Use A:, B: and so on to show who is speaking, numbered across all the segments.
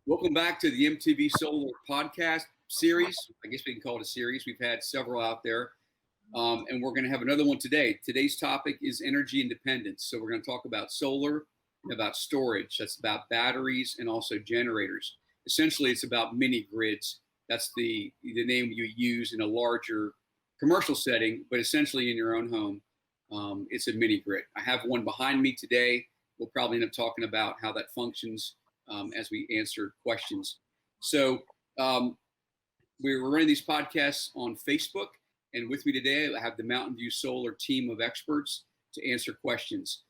A: Welcome back to the MTV Solar podcast series. I guess we can call it a series. We've had several out there, and we're going to have another one today. Today's topic is energy independence. So we're going to talk about solar and about storage. That's about batteries and also generators. Essentially, it's about mini grids. That's the name you use in a larger commercial setting, but essentially in your own home, it's a mini grid. I have one behind me today. We'll probably end up talking about how that functions as we answer questions. So we're running these podcasts on Facebook, and with me today, I have the Mountain View Solar team of experts to answer questions.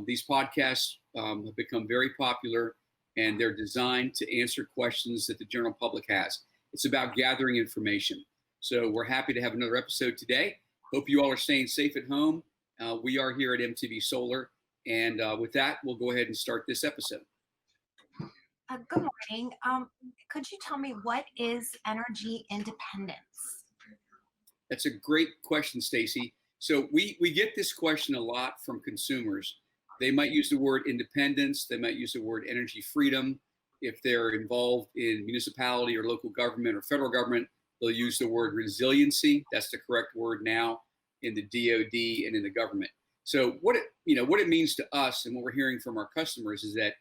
A: These podcasts have become very popular, and they're designed to answer questions that the general public has. It's about gathering information. So we're happy to have another episode today. Hope you all are staying safe at home. We are here at MTV Solar, and with that, we'll go ahead and start this episode.
B: Good morning. Could you tell me what is energy independence?
A: That's a great question, Stacy. So we get this question a lot from consumers. They might use the word independence. They might use the word energy freedom. If they're involved in municipality or local government or federal government, they'll use the word resiliency. That's the correct word now in the DoD and in the government. So what it means to us and what we're hearing from our customers is that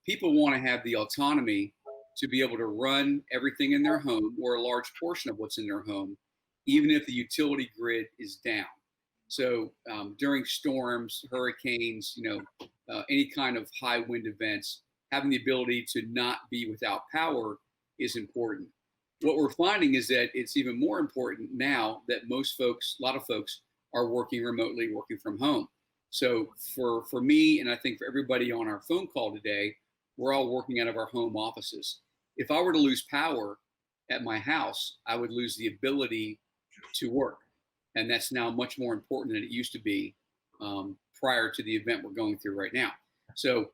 A: people want to have the autonomy to be able to run everything in their home or a large portion of what's in their home, even if the utility grid is down. So during storms, hurricanes, any kind of high wind events, having the ability to not be without power is important. What we're finding is that it's even more important now that a lot of folks are working remotely, working from home. So for me, and I think for everybody on our phone call today, we're all working out of our home offices. If I were to lose power at my house, I would lose the ability to work. And that's now much more important than it used to be prior to the event we're going through right now. So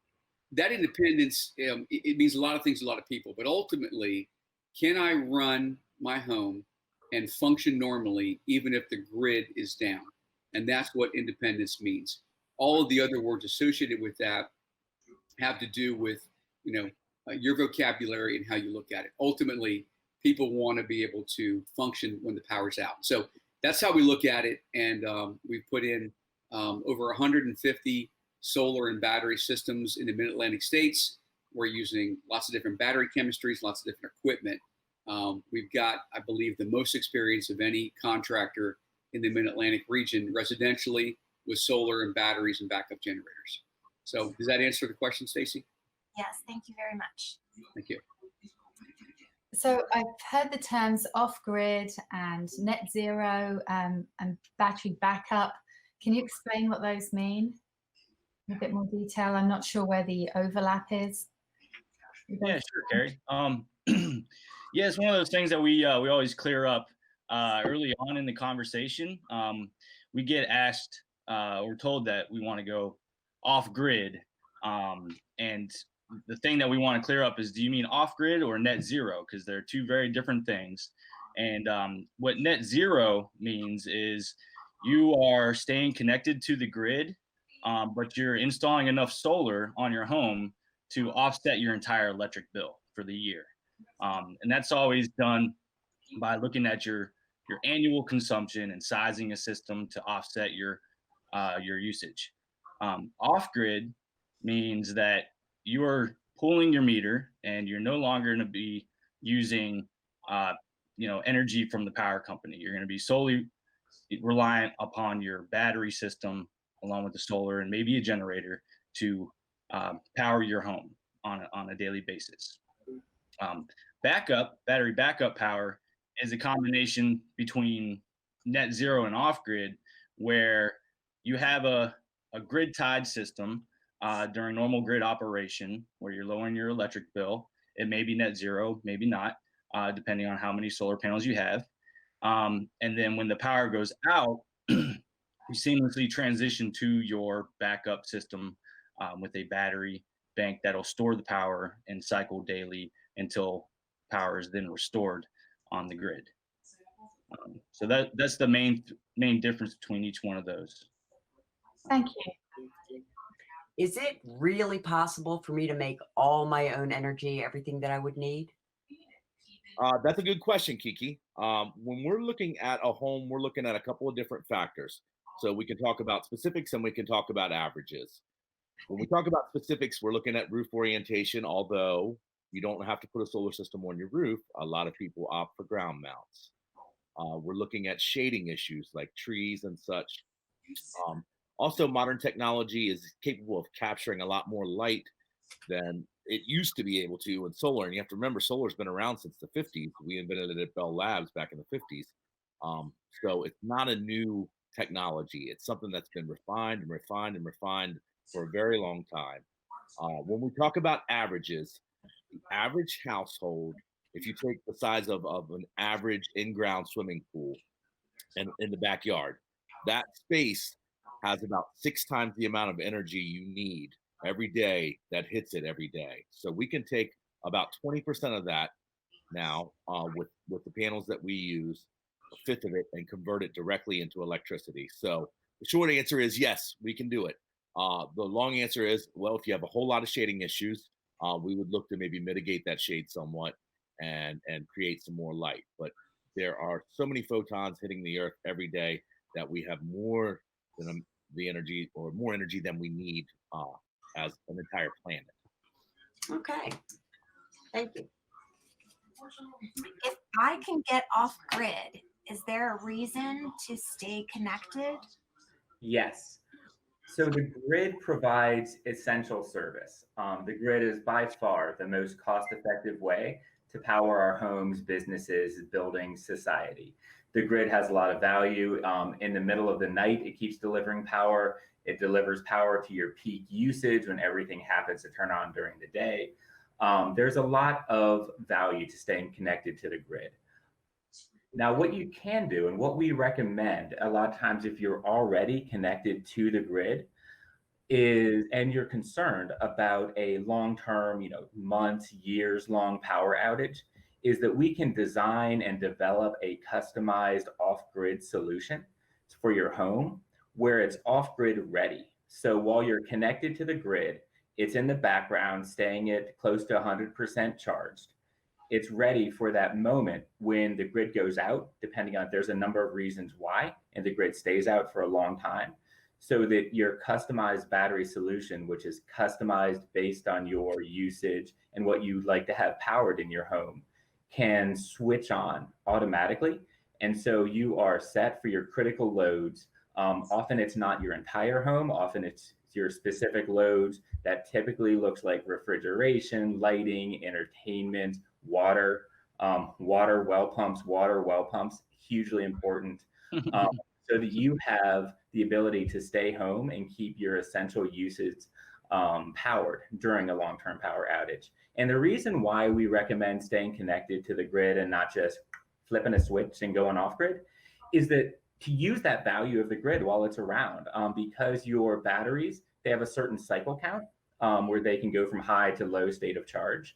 A: that independence, it means a lot of things to a lot of people. But ultimately, can I run my home and function normally even if the grid is down? And that's what independence means. All of the other words associated with that have to do with your vocabulary and how you look at it. Ultimately, people want to be able to function when the power's out. So that's how we look at it. And we've put in over 150 solar and battery systems in the Mid-Atlantic states. We're using lots of different battery chemistries, lots of different equipment. We've got, I believe, the most experience of any contractor in the Mid-Atlantic region residentially with solar and batteries and backup generators. So does that answer the question, Stacy?
B: Yes, thank you very much.
A: Thank you.
C: So I've heard the terms off-grid and net zero and battery backup. Can you explain what those mean in a bit more detail? I'm not sure where the overlap is.
D: Yeah, sure, Carrie. Yeah, it's one of those things that we always clear up early on in the conversation. We get asked or told that we want to go off-grid, and the thing that we want to clear up is, do you mean off-grid or net zero? Because they're two very different things. And what net zero means is you are staying connected to the grid, but you're installing enough solar on your home to offset your entire electric bill for the year. And that's always done by looking at your annual consumption and sizing a system to offset your usage. Off-grid means that you are pulling your meter and you're no longer going to be using energy from the power company. You're going to be solely reliant upon your battery system along with the solar and maybe a generator to power your home on a daily basis. Battery backup power is a combination between net zero and off-grid, where you have a grid tied system during normal grid operation where you're lowering your electric bill. It may be net zero, maybe not, depending on how many solar panels you have. And then when the power goes out, you seamlessly transition to your backup system with a battery bank that'll store the power and cycle daily until power is then restored on the grid. So that's the main difference between each one of those.
C: Thank you.
E: Is it really possible for me to make all my own energy, everything that I would need?
F: That's a good question, Kiki. When we're looking at a home, we're looking at a couple of different factors. So we can talk about specifics and we can talk about averages. When we talk about specifics, we're looking at roof orientation, although you don't have to put a solar system on your roof. A lot of people opt for ground mounts. We're looking at shading issues like trees and such. Also, modern technology is capable of capturing a lot more light than it used to be able to in solar. And you have to remember, solar's been around since the 50s. We invented it at Bell Labs back in the 50s. So it's not a new technology. It's something that's been refined and refined and refined for a very long time. When we talk about averages, the average household, if you take the size of an average in-ground swimming pool and in the backyard, that space has about 6 times the amount of energy you need every day that hits it every day. So we can take about 20% of that now with the panels that we use, a fifth of it, and convert it directly into electricity. So the short answer is yes, we can do it. The long answer is, well, if you have a whole lot of shading issues, we would look to maybe mitigate that shade somewhat and create some more light. But there are so many photons hitting the earth every day that we have more than the energy, or more energy than we need as an entire planet.
E: Okay, thank you.
B: If I can get off grid, is there a reason to stay connected?
G: Yes. So the grid provides essential service. The grid is by far the most cost-effective way to power our homes, businesses, buildings, society. The grid has a lot of value. In the middle of the night, it keeps delivering power. It delivers power to your peak usage when everything happens to turn on during the day. There's a lot of value to staying connected to the grid. Now, what you can do and what we recommend a lot of times if you're already connected to the grid is, and you're concerned about a long-term, months, years long power outage, is that we can design and develop a customized off-grid solution for your home where it's off-grid ready. So while you're connected to the grid, it's in the background, staying at close to 100% charged. It's ready for that moment when the grid goes out, depending on, there's a number of reasons why, and the grid stays out for a long time, so that your customized battery solution, which is customized based on your usage and what you'd like to have powered in your home, can switch on automatically. And so you are set for your critical loads. Often it's not your entire home, often it's your specific loads that typically looks like refrigeration, lighting, entertainment, water well pumps, hugely important. So that you have the ability to stay home and keep your essential uses powered during a long-term power outage. And the reason why we recommend staying connected to the grid and not just flipping a switch and going off grid is that to use that value of the grid while it's around, because your batteries, they have a certain cycle count where they can go from high to low state of charge.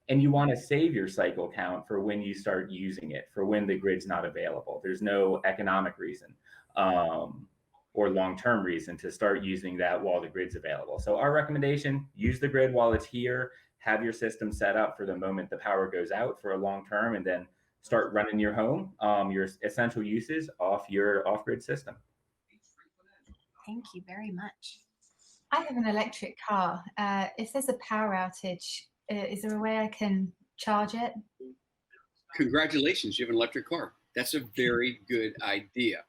G: And you want to save your cycle count for when you start using it, for when the grid's not available. There's no economic reason or long-term reason to start using that while the grid's available. So our recommendation, use the grid while it's here, have your system set up for the moment the power goes out for a long term, and then start running your home, your essential uses off your off-grid system.
B: Thank you very much.
C: I have an electric car. If there's a power outage, is there a way I can charge it?
A: Congratulations, you have an electric car. That's a very good idea.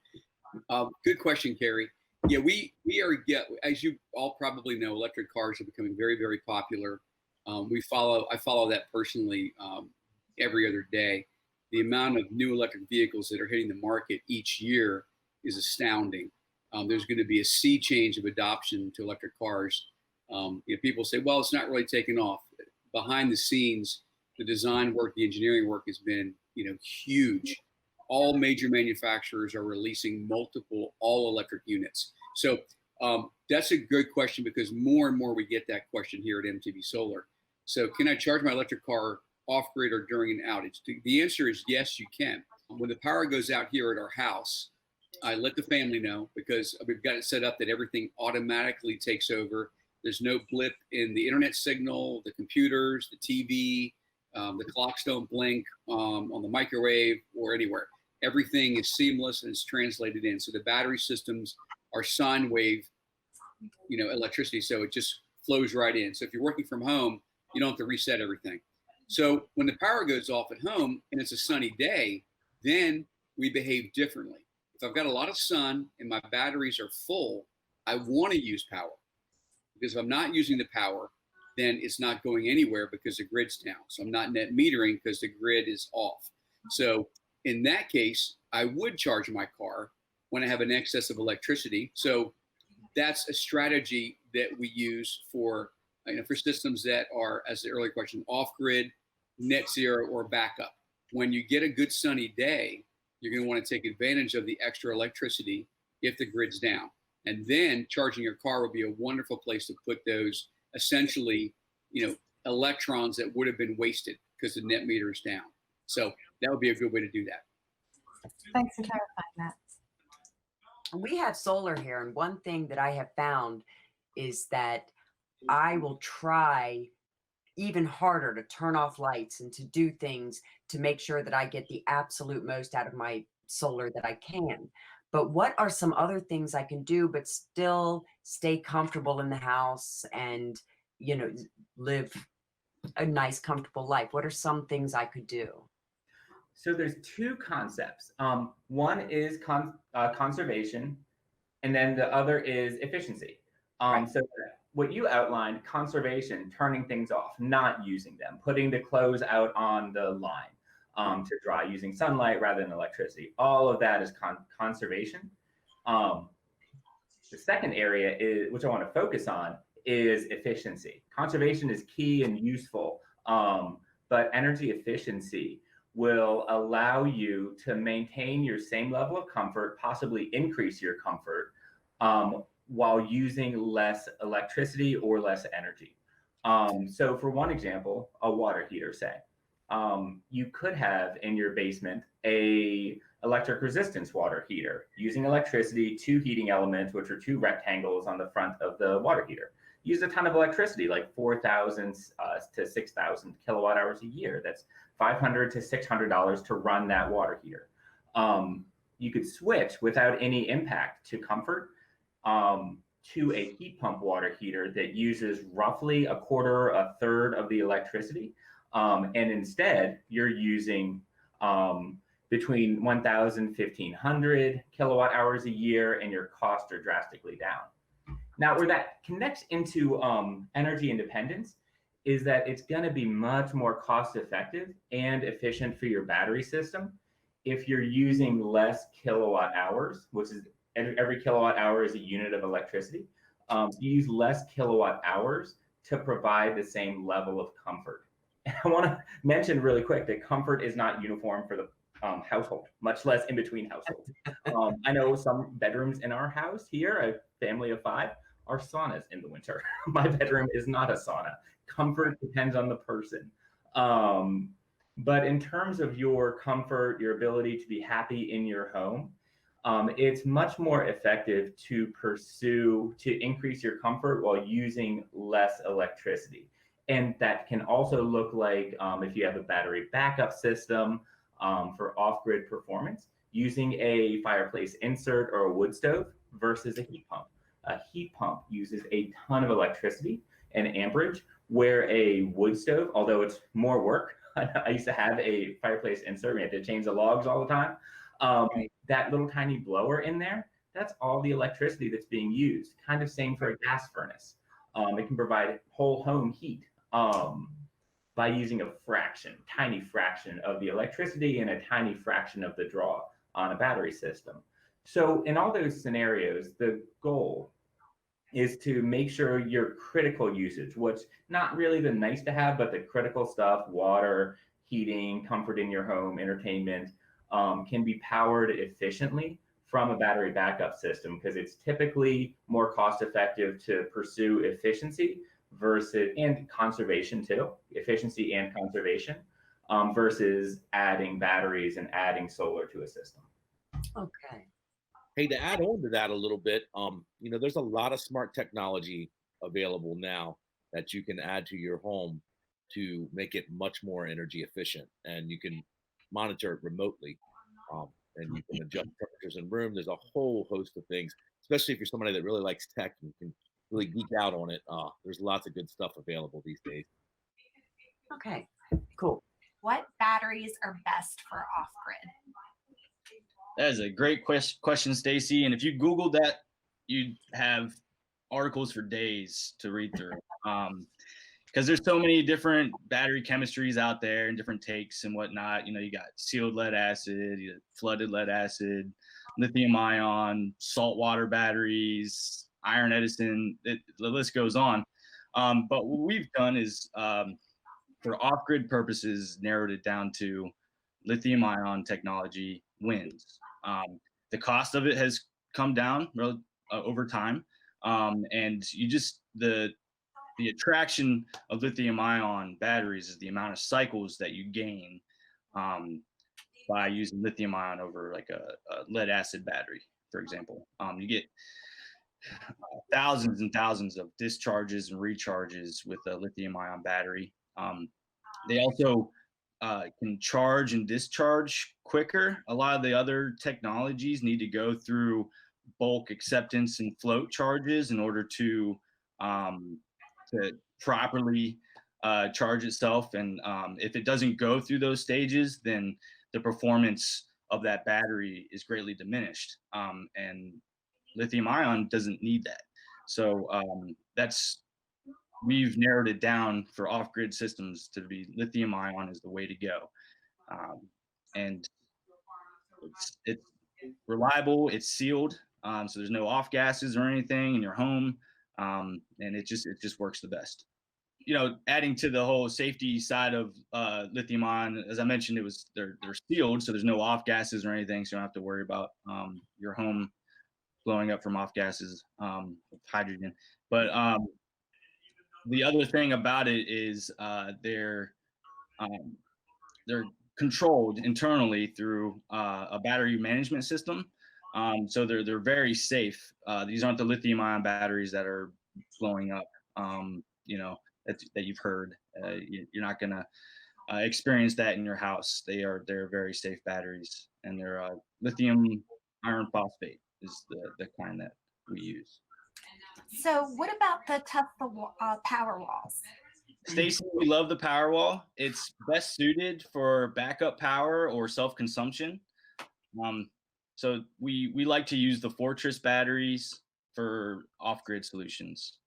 A: Good question, Carrie. Yeah, we are, as you all probably know, electric cars are becoming very, very popular. I follow that personally every other day. The amount of new electric vehicles that are hitting the market each year is astounding. There's going to be a sea change of adoption to electric cars. People say, well, it's not really taking off. Behind the scenes, the design work, the engineering work has been, huge. All major manufacturers are releasing multiple all-electric units. So that's a good question, because more and more we get that question here at MTV Solar. So can I charge my electric car off-grid or during an outage? The answer is yes, you can. When the power goes out here at our house, I let the family know because we've got it set up that everything automatically takes over. There's no blip in the internet signal, the computers, the TV, the clocks don't blink on the microwave or anywhere. Everything is seamless and it's translated in. So the battery systems are sine wave, electricity. So it just flows right in. So if you're working from home, you don't have to reset everything. So when the power goes off at home and it's a sunny day, then we behave differently. If I've got a lot of sun and my batteries are full, I want to use power. Because if I'm not using the power, then it's not going anywhere because the grid's down. So I'm not net metering because the grid is off. So in that case, I would charge my car when I have an excess of electricity. So that's a strategy that we use for systems that are, as the earlier question, off-grid, net zero, or backup. When you get a good sunny day, you're going to want to take advantage of the extra electricity if the grid's down. And then charging your car would be a wonderful place to put those essentially, electrons that would have been wasted because the net meter is down. So that would be a good way to do that.
C: Thanks for clarifying that.
E: We have solar here, and one thing that I have found is that I will try even harder to turn off lights and to do things to make sure that I get the absolute most out of my solar that I can. But what are some other things I can do but still stay comfortable in the house and, live a nice, comfortable life? What are some things I could do?
G: So there's two concepts. One is conservation, and then the other is efficiency.
E: Right.
G: So what you outlined, conservation, turning things off, not using them, putting the clothes out on the line to dry, using sunlight rather than electricity. All of that is conservation. The second area is, which I want to focus on, is efficiency. Conservation is key and useful, but energy efficiency will allow you to maintain your same level of comfort, possibly increase your comfort, while using less electricity or less energy. So for one example, a water heater, say, you could have in your basement a electric resistance water heater using electricity, two heating elements, which are two rectangles on the front of the water heater. Use a ton of electricity, like 4,000 to 6,000 kilowatt hours a year. That's $500 to $600 to run that water heater. You could switch without any impact to comfort to a heat pump water heater that uses roughly a quarter, a third of the electricity. And instead, you're using between 1,000 and 1,500 kilowatt hours a year, and your costs are drastically down. Now, where that connects into energy independence is that it's going to be much more cost effective and efficient for your battery system if you're using less kilowatt hours, which is every kilowatt hour is a unit of electricity. You use less kilowatt hours to provide the same level of comfort. And I want to mention really quick that comfort is not uniform for the household, much less in between households. I know some bedrooms in our house here, a family of 5, are saunas in the winter. My bedroom is not a sauna. Comfort depends on the person. But in terms of your comfort, your ability to be happy in your home, it's much more effective to increase your comfort while using less electricity. And that can also look like if you have a battery backup system for off-grid performance, using a fireplace insert or a wood stove versus a heat pump. A heat pump uses a ton of electricity and amperage, where a wood stove, although it's more work, I used to have a fireplace insert, we had to change the logs all the time. That little tiny blower in there, that's all the electricity that's being used. Kind of same for a gas furnace. It can provide whole home heat by using a tiny fraction of the electricity and a tiny fraction of the draw on a battery system. So in all those scenarios, the goal is to make sure your critical usage, what's not really the nice to have, but the critical stuff, water, heating, comfort in your home, entertainment, can be powered efficiently from a battery backup system, because it's typically more cost effective to pursue efficiency and conservation too, efficiency and conservation, versus adding batteries and adding solar to a system.
E: Okay.
F: Hey, to add on to that a little bit, there's a lot of smart technology available now that you can add to your home to make it much more energy efficient, and you can monitor it remotely, and you can adjust temperatures in room. There's a whole host of things, especially if you're somebody that really likes tech and can really geek out on it. There's lots of good stuff available these days.
E: Okay, cool.
B: What batteries are best for off-grid?
D: That is a great question, Stacy. And if you Googled that, you'd have articles for days to read through. Because there's so many different battery chemistries out there and different takes and whatnot. You got sealed lead acid, you got flooded lead acid, lithium ion, saltwater batteries, iron Edison. The list goes on. But what we've done is, for off-grid purposes, narrowed it down to lithium ion technology wins. The cost of it has come down over time, and the attraction of lithium ion batteries is the amount of cycles that you gain by using lithium ion over like a lead acid battery, for example. You get thousands and thousands of discharges and recharges with a lithium ion battery. They also can charge and discharge quicker. A lot of the other technologies need to go through bulk acceptance and float charges in order to properly charge itself. And if it doesn't go through those stages, then the performance of that battery is greatly diminished. And lithium ion doesn't need that. So we've narrowed it down for off-grid systems to be lithium ion is the way to go. And it's reliable, it's sealed, so there's no off gases or anything in your home. And it just works the best. Adding to the whole safety side of lithium ion, as I mentioned, they're sealed, so there's no off gases or anything, so you don't have to worry about your home blowing up from off gases with hydrogen. But the other thing about it is they're controlled internally through a battery management system. So they're very safe. These aren't the lithium ion batteries that are blowing up, that you've heard. You're not gonna experience that in your house. They're very safe batteries, and they're lithium iron phosphate is the kind that we use.
B: So what about the Tesla power walls?
D: Stacy, we love the Powerwall. It's best suited for backup power or self-consumption. So we like to use the Fortress batteries for off-grid solutions.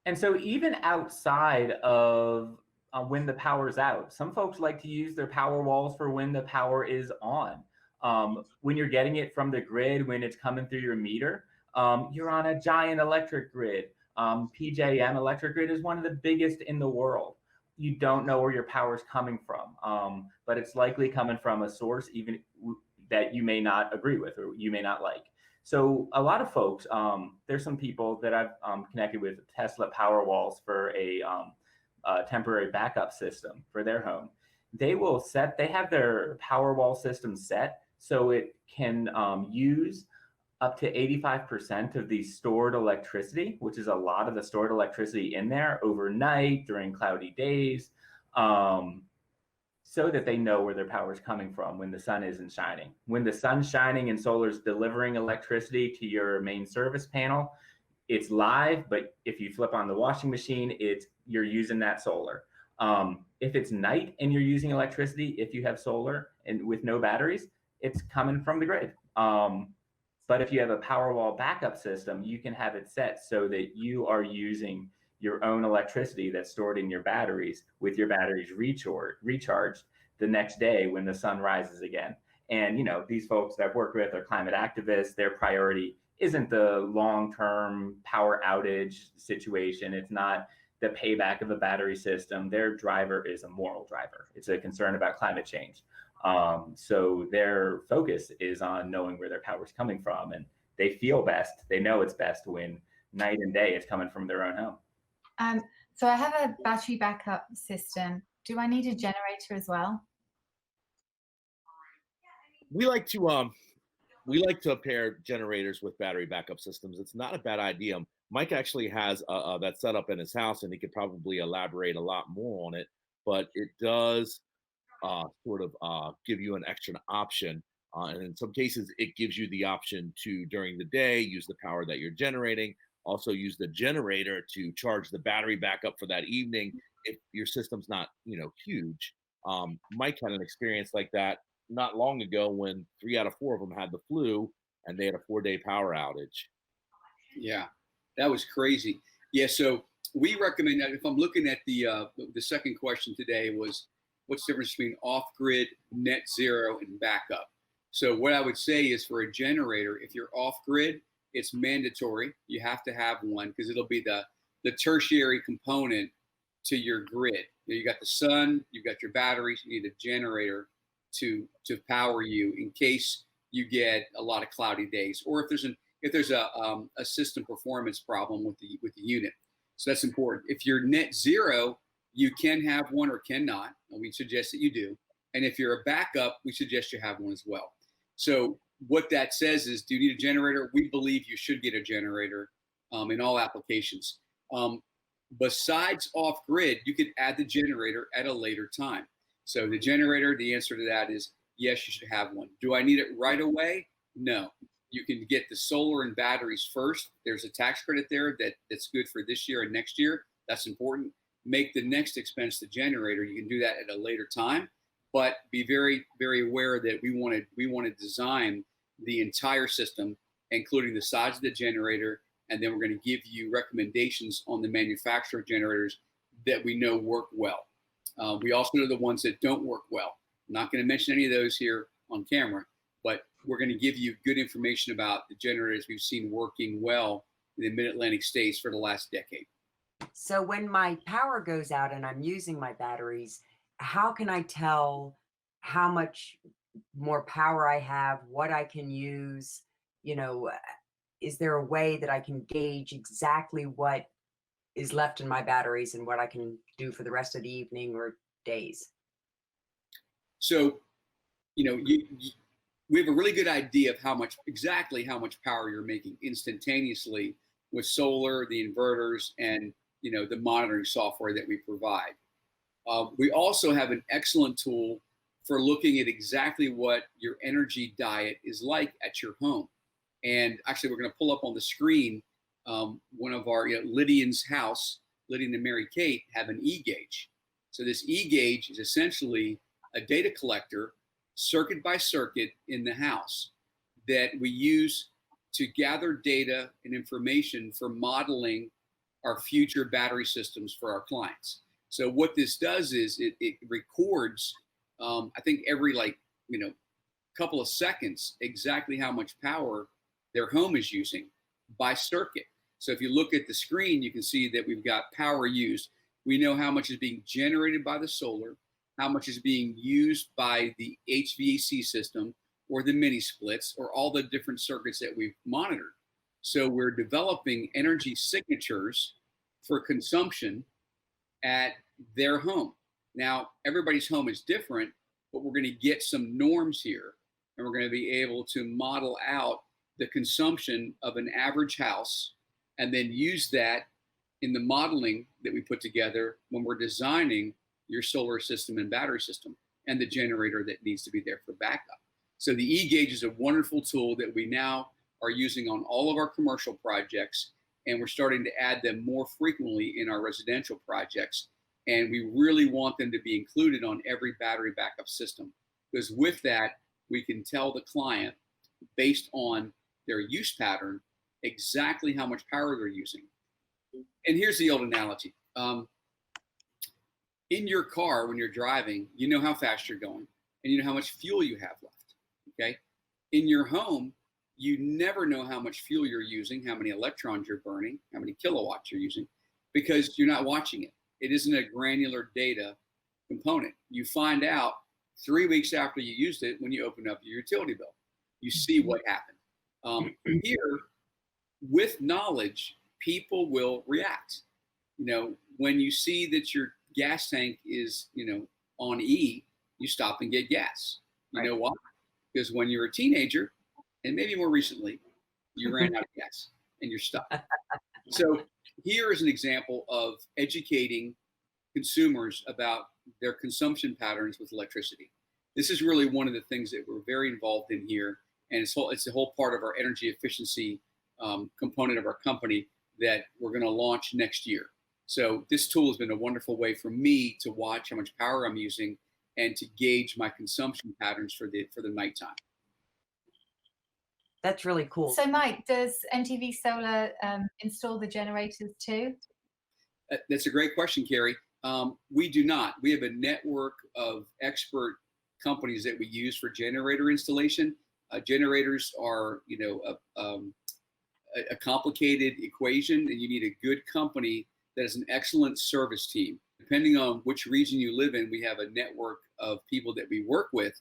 G: And so even outside of when the power's out, some folks like to use their power walls for when the power is on. When you're getting it from the grid, when it's coming through your meter, you're on a giant electric grid. PJM electric grid is one of the biggest in the world. You don't know where your power is coming from, but it's likely coming from a source even that you may not agree with or you may not like. So a lot of folks, there's some people that I've connected with Tesla Powerwalls for a temporary backup system for their home. They have their Powerwall system set so it can use up to 85% of the stored electricity, which is a lot of the stored electricity in there overnight during cloudy days, so that they know where their power is coming from when the sun isn't shining. When the sun's shining and solar's delivering electricity to your main service panel, it's live, but if you flip on the washing machine, you're using that solar. If it's night and you're using electricity, if you have solar and with no batteries, it's coming from the grid. But if you have a Powerwall backup system, you can have it set so that you are using your own electricity that's stored in your batteries with your batteries recharged the next day when the sun rises again. And, these folks that I've worked with are climate activists. Their priority isn't the long-term power outage situation. It's not the payback of a battery system. Their driver is a moral driver. It's a concern about climate change. So their focus is on knowing where their power is coming from, and they feel best. They know it's best when night and day it's coming from their own home.
C: So I have a battery backup system. Do I need a generator as well?
F: We like to we like to pair generators with battery backup systems. It's not a bad idea. Mike actually has that set up in his house, and he could probably elaborate a lot more on it. But it does sort of give you an extra option. And in some cases, it gives you the option to, during the day, use the power that you're generating. Also use the generator to charge the battery back up for that evening if your system's not, huge. Mike had an experience like that not long ago when 3 out of 4 of them had the flu and they had a 4-day power outage.
A: Yeah, that was crazy. Yeah, so we recommend that if I'm looking at the second question today was what's the difference between off-grid, net zero, and backup. So what I would say is for a generator, if you're off-grid, it's mandatory. You have to have one because it'll be the tertiary component to your grid. You got the sun, you've got your batteries, you need a generator to power you in case you get a lot of cloudy days, or if there's a system performance problem with the unit. So that's important. If you're net zero, you can have one or cannot, and we suggest that you do. And if you're a backup, we suggest you have one as well. So what that says is, do you need a generator? We believe you should get a generator in all applications. Besides off-grid, you could add the generator at a later time. So the generator, the answer to that is yes, you should have one. Do I need it right away? No. You can get the solar and batteries first. There's a tax credit there that's good for this year and next year. That's important. Make the next expense the generator. You can do that at a later time, but be very, very aware that we want to design the entire system, including the size of the generator, and then we're going to give you recommendations on the manufacturer generators that we know work well. We also know the ones that don't work well. I'm not going to mention any of those here on camera, but we're going to give you good information about the generators we've seen working well in the Mid-Atlantic states for the last decade.
E: So when my power goes out and I'm using my batteries, how can I tell how much more power I have, what I can use? Is there a way that I can gauge exactly what is left in my batteries and what I can do for the rest of the evening or days?
A: So, we have a really good idea of exactly how much power you're making instantaneously with solar, the inverters, and the monitoring software that we provide. We also have an excellent tool for looking at exactly what your energy diet is like at your home. And actually, we're going to pull up on the screen one of our Lydian's house. Lydian and Mary Kate have an E-gauge. So this E-gauge is essentially a data collector, circuit by circuit in the house, that we use to gather data and information for modeling our future battery systems for our clients. So what this does is it records, I think every couple of seconds, exactly how much power their home is using by circuit. So if you look at the screen, you can see that we've got power used. We know how much is being generated by the solar, how much is being used by the HVAC system or the mini splits or all the different circuits that we've monitored. So we're developing energy signatures for consumption at their home. Now, everybody's home is different, but we're going to get some norms here, and we're going to be able to model out the consumption of an average house and then use that in the modeling that we put together when we're designing your solar system and battery system and the generator that needs to be there for backup. So the E-gauge is a wonderful tool that we now are using on all of our commercial projects, and we're starting to add them more frequently in our residential projects. And we really want them to be included on every battery backup system, because with that, we can tell the client, based on their use pattern, exactly how much power they're using. And here's the old analogy. In your car, when you're driving, you know how fast you're going, and you know how much fuel you have left, okay? In your home, you never know how much fuel you're using, how many electrons you're burning, how many kilowatts you're using, because you're not watching it. It isn't a granular data component. You find out 3 weeks after you used it when you open up your utility bill. You see what happened. Here, with knowledge, people will react. When you see that your gas tank is, on E, you stop and get gas. You know why? Because when you're a teenager, and maybe more recently, you ran out of gas and you're stuck. So here is an example of educating consumers about their consumption patterns with electricity. This is really one of the things that we're very involved in here, and it's a whole part of our energy efficiency component of our company that we're going to launch next year. So this tool has been a wonderful way for me to watch how much power I'm using and to gauge my consumption patterns for the nighttime.
E: That's really cool.
C: So Mike, does MTV Solar install the generators too?
A: That's a great question, Carrie. We do not. We have a network of expert companies that we use for generator installation. Generators are, a complicated equation, and you need a good company that has an excellent service team. Depending on which region you live in, we have a network of people that we work with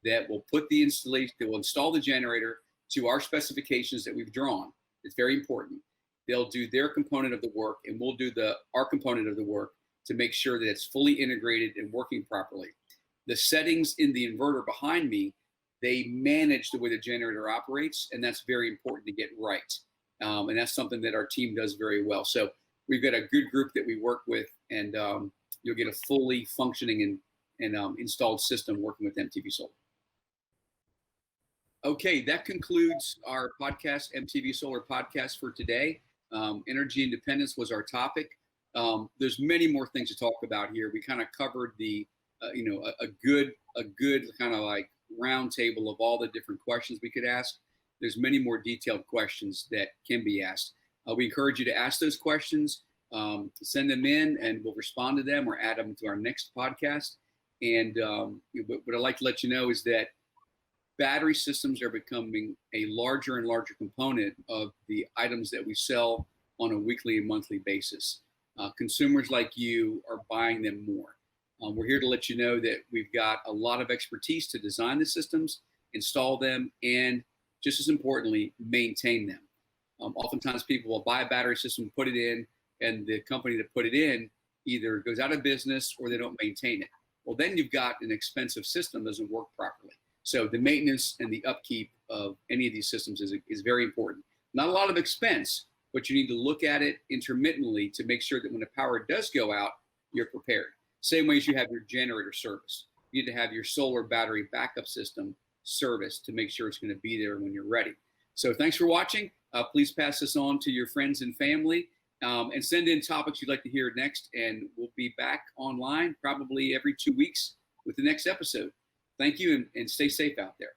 A: that will put the installation, that will install the generator to our specifications that we've drawn. It's very important. They'll do their component of the work, and we'll do our component of the work to make sure that it's fully integrated and working properly. The settings in the inverter behind me, they manage the way the generator operates, and that's very important to get right. And that's something that our team does very well. So we've got a good group that we work with, and you'll get a fully functioning and installed system working with MTV Solar. Okay, that concludes our podcast, MTV Solar podcast for today. Energy independence was our topic. There's many more things to talk about here. We kind of covered a good kind of like round table of all the different questions we could ask. There's many more detailed questions that can be asked. We encourage you to ask those questions, send them in, and we'll respond to them or add them to our next podcast. And what I'd like to let you know is that battery systems are becoming a larger and larger component of the items that we sell on a weekly and monthly basis. Consumers like you are buying them more. We're here to let you know that we've got a lot of expertise to design the systems, install them, and just as importantly, maintain them. Oftentimes people will buy a battery system, put it in, and the company that put it in either goes out of business or they don't maintain it. Well, then you've got an expensive system that doesn't work properly. So the maintenance and the upkeep of any of these systems is very important. Not a lot of expense, but you need to look at it intermittently to make sure that when the power does go out, you're prepared. Same way as you have your generator service. You need to have your solar battery backup system serviced to make sure it's going to be there when you're ready. So thanks for watching. Please pass this on to your friends and family, and send in topics you'd like to hear next, and we'll be back online probably every 2 weeks with the next episode. Thank you, and stay safe out there.